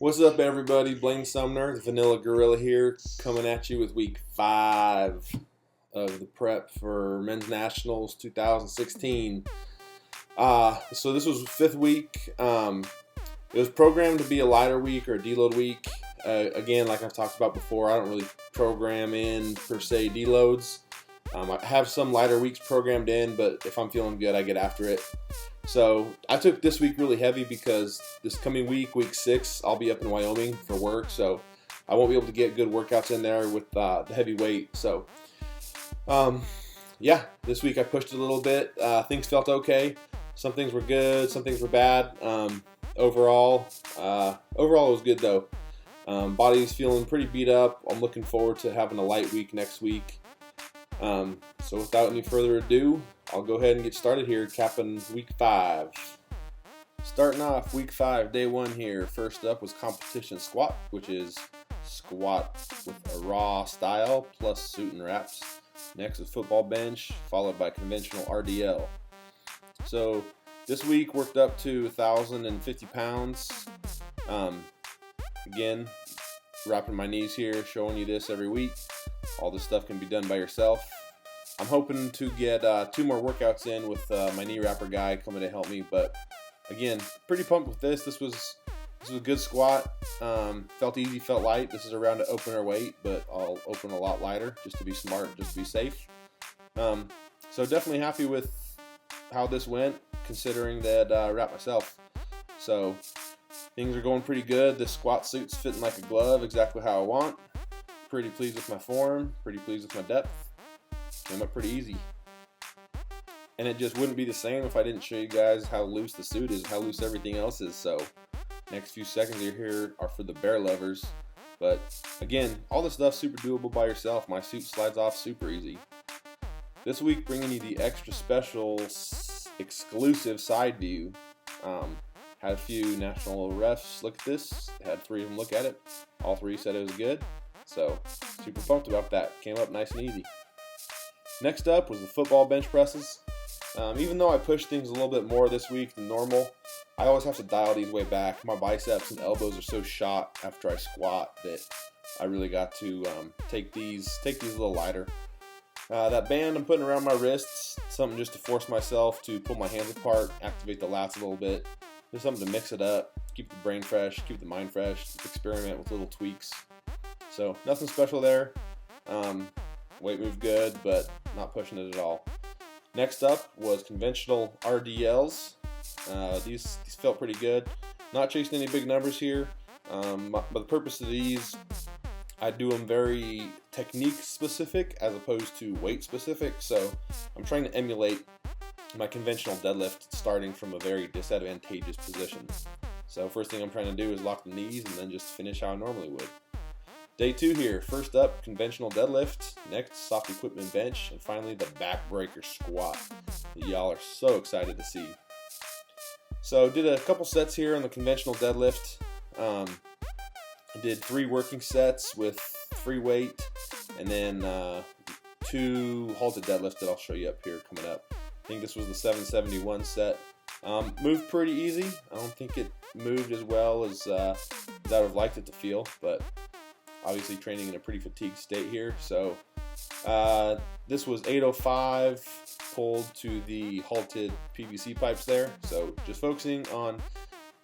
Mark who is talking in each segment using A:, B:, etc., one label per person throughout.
A: What's up, everybody? Blaine Sumner, the Vanilla Gorilla here, coming at you with week 5 of the prep for Men's Nationals 2016. So this was the 5th week. It was programmed to be a lighter week or a deload week. Again, like I've talked about before, I don't really program in per se deloads. I have some lighter weeks programmed in, but if I'm feeling good, I get after it. So I took this week really heavy because this coming week, week 6, I'll be up in Wyoming for work, so I won't be able to get good workouts in there with the heavy weight. So yeah, this week I pushed it a little bit. Things felt okay. Some things were good, some things were bad. Overall it was good though. Body's feeling pretty beat up. I'm looking forward to having a light week next week. So without any further ado, I'll go ahead and get started here, capping week 5. Starting off week 5, day 1 here. First up was competition squat, which is squat with a raw style plus suit and wraps. Next is football bench, followed by conventional RDL. So this week worked up to 1,050 pounds. Again, wrapping my knees here, showing you this every week. All this stuff can be done by yourself. I'm hoping to get 2 more workouts in with my knee wrapper guy coming to help me. But again, pretty pumped with this. This was a good squat. Felt easy, felt light. This is around to opener weight, but I'll open a lot lighter just to be smart, just to be safe. So definitely happy with how this went, considering that I wrapped myself. So things are going pretty good. This squat suit's fitting like a glove, exactly how I want. Pretty pleased with my form, pretty pleased with my depth. Came up pretty easy. And it just wouldn't be the same if I didn't show you guys how loose the suit is, how loose everything else is. So next few seconds you're here are for the bear lovers. But again, all this stuff's super doable by yourself. My suit slides off super easy. This week bringing you the extra special exclusive side view. Had a few national refs look at this. Had 3 of them look at it. All 3 said it was good. So super pumped about that. Came up nice and easy. Next up was the football bench presses. Even though I pushed things a little bit more this week than normal, I always have to dial these way back. My biceps and elbows are so shot after I squat that I really got to take these a little lighter. That band I'm putting around my wrists, something just to force myself to pull my hands apart, activate the lats a little bit. Just something to mix it up, keep the brain fresh, keep the mind fresh, experiment with little tweaks. So nothing special there. Weight moved good, but not pushing it at all. Next up was conventional RDLs. These felt pretty good. Not chasing any big numbers here. But the purpose of these, I do them very technique specific as opposed to weight specific. So I'm trying to emulate my conventional deadlift starting from a very disadvantageous position. So first thing I'm trying to do is lock the knees and then just finish how I normally would. Day 2 here. First up, conventional deadlift. Next, soft equipment bench. And finally, the backbreaker squat that y'all are so excited to see. So did a couple sets here on the conventional deadlift. I did 3 working sets with free weight. And then 2 halted deadlifts that I'll show you up here coming up. I think this was the 771 set. Moved pretty easy. I don't think it moved as well as I would have liked it to feel. But obviously training in a pretty fatigued state here. So this was 805 pulled to the halted PVC pipes there. So just focusing on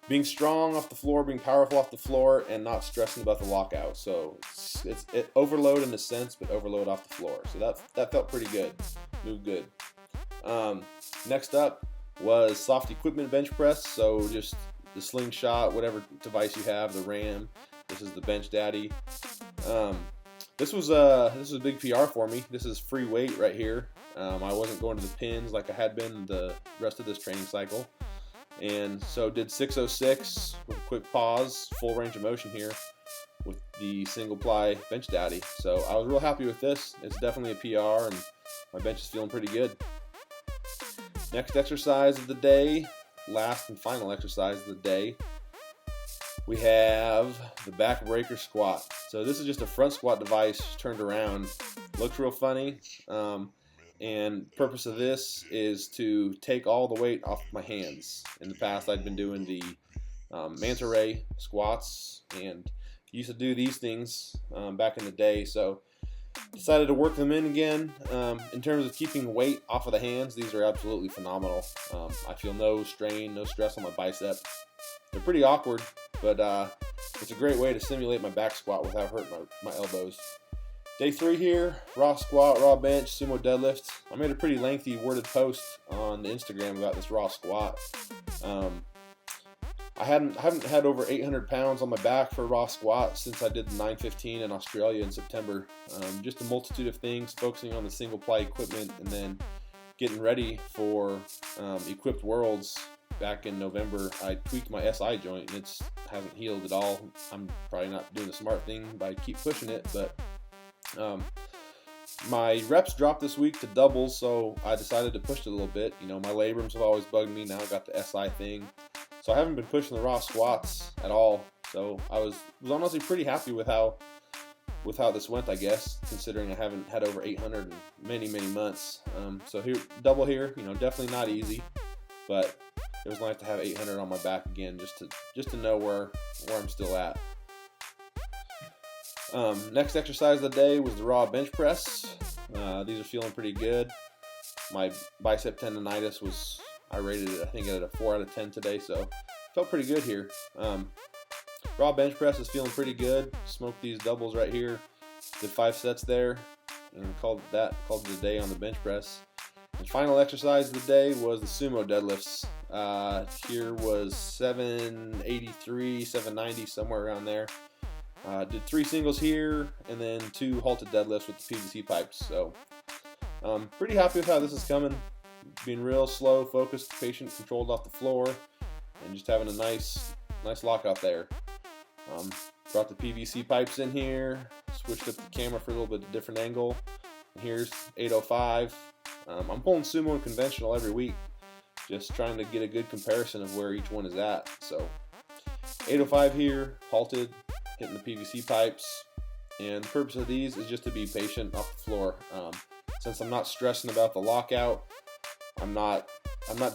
A: being strong off the floor, being powerful off the floor, and not stressing about the lockout. So it's overload in a sense, but overload off the floor. So that felt pretty good. Moved good. Next up was soft equipment bench press. So just the slingshot, whatever device you have, the RAM. This is the Bench Daddy. This was a big PR for me. This is free weight right here. I wasn't going to the pins like I had been the rest of this training cycle. And so did 606 with a quick pause, full range of motion here with the single ply Bench Daddy. So I was real happy with this. It's definitely a PR and my bench is feeling pretty good. Next exercise of the day, last and final exercise of the day. We have the Backbreaker Squat. So this is just a front squat device turned around. Looks real funny. And purpose of this is to take all the weight off my hands. In the past, I'd been doing the manta ray squats, and used to do these things back in the day, so decided to work them in again. In terms of keeping weight off of the hands, these are absolutely phenomenal. I feel no strain, no stress on my bicep. They're pretty awkward, but it's a great way to simulate my back squat without hurting my elbows. Day 3 here, raw squat, raw bench, sumo deadlift. I made a pretty lengthy worded post on Instagram about this raw squat. I haven't had over 800 pounds on my back for a raw squat since I did the 915 in Australia in September. Just a multitude of things, focusing on the single ply equipment, and then getting ready for Equipped Worlds back in November. I tweaked my SI joint and it hasn't healed at all. I'm probably not doing the smart thing by keep pushing it, but my reps dropped this week to doubles, so I decided to push it a little bit. You know, my labrums have always bugged me. Now I got the SI thing. So I haven't been pushing the raw squats at all. So I was honestly pretty happy with how this went, I guess, considering I haven't had over 800 in many months. So here, double here, you know, definitely not easy, but it was nice to have 800 on my back again, just to know where I'm still at. Next exercise of the day was the raw bench press. These are feeling pretty good. My bicep tendonitis was, I rated it, I think, at a 4 out of 10 today, so felt pretty good here. Raw bench press is feeling pretty good. Smoked these doubles right here. Did 5 sets there, and called it a day on the bench press. The final exercise of the day was the sumo deadlifts. Here was 783, 790, somewhere around there. Did 3 singles here, and then 2 halted deadlifts with the PVC pipes. So, pretty happy with how this is coming. Being real slow, focused, patient, controlled off the floor, and just having a nice lockout there. Brought the PVC pipes in here, switched up the camera for a little bit of a different angle. And here's 805. I'm pulling sumo and conventional every week, just trying to get a good comparison of where each one is at. So 805 here, halted, hitting the PVC pipes, and the purpose of these is just to be patient off the floor. Since I'm not stressing about the lockout, I'm not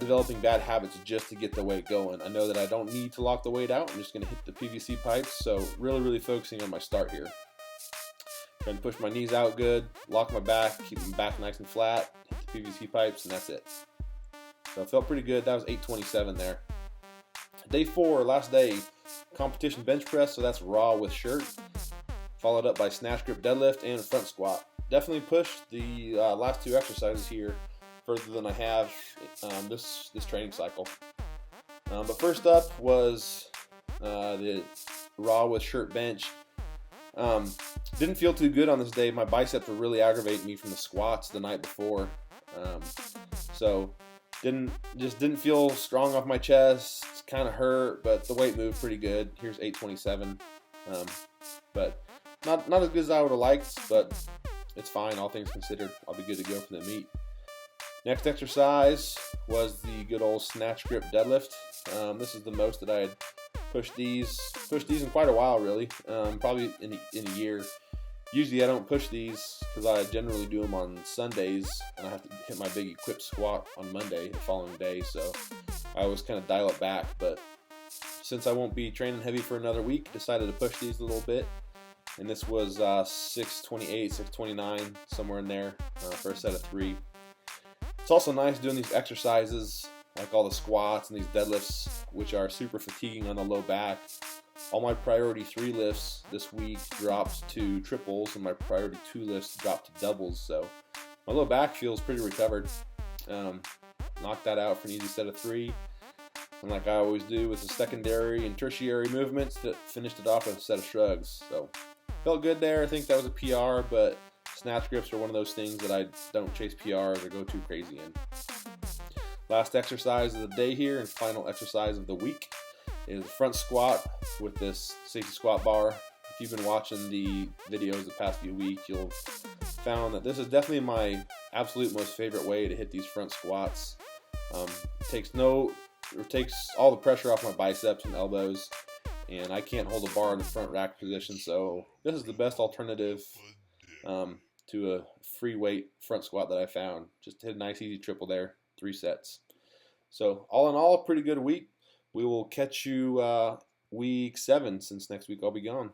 A: developing bad habits just to get the weight going. I know that I don't need to lock the weight out. I'm just going to hit the PVC pipes. So really focusing on my start here. Trying to push my knees out good, lock my back, keep my back nice and flat, hit the PVC pipes, and that's it. So it felt pretty good. That was 827 there. Day 4, last day, competition bench press. So that's raw with shirt. Followed up by snatch grip deadlift and front squat. Definitely pushed the last 2 exercises here further than I have this training cycle. But first up was the raw with shirt bench. Didn't feel too good on this day. My biceps were really aggravating me from the squats the night before. So didn't feel strong off my chest. Kind of hurt, but the weight moved pretty good. Here's 827. But not as good as I would have liked, but it's fine, all things considered. I'll be good to go for the meet. Next exercise was the good old snatch grip deadlift. This is the most that I had pushed these in quite a while, really. Probably in a year. Usually I don't push these because I generally do them on Sundays, and I have to hit my big equipped squat on Monday the following day, so I always kind of dial it back. But since I won't be training heavy for another week, decided to push these a little bit. And this was 628, 629, somewhere in there for a set of 3. It's also nice doing these exercises, like all the squats and these deadlifts, which are super fatiguing on the low back. All my priority 3 lifts this week dropped to triples, and my priority 2 lifts dropped to doubles. So my low back feels pretty recovered. Knocked that out for an easy set of 3. And like I always do with the secondary and tertiary movements, that finished it off with a set of shrugs. So felt good there. I think that was a PR, but snatch grips are one of those things that I don't chase PRs or go too crazy in. Last exercise of the day here and final exercise of the week is front squat with this safety squat bar. If you've been watching the videos the past few weeks, you'll found that this is definitely my absolute most favorite way to hit these front squats. Takes all the pressure off my biceps and elbows, and I can't hold a bar in the front rack position, so this is the best alternative to a free weight front squat that I found. Just hit a nice easy triple there, 3 sets. So all in all, a pretty good week. we will catch you week 7, since next week I'll be gone.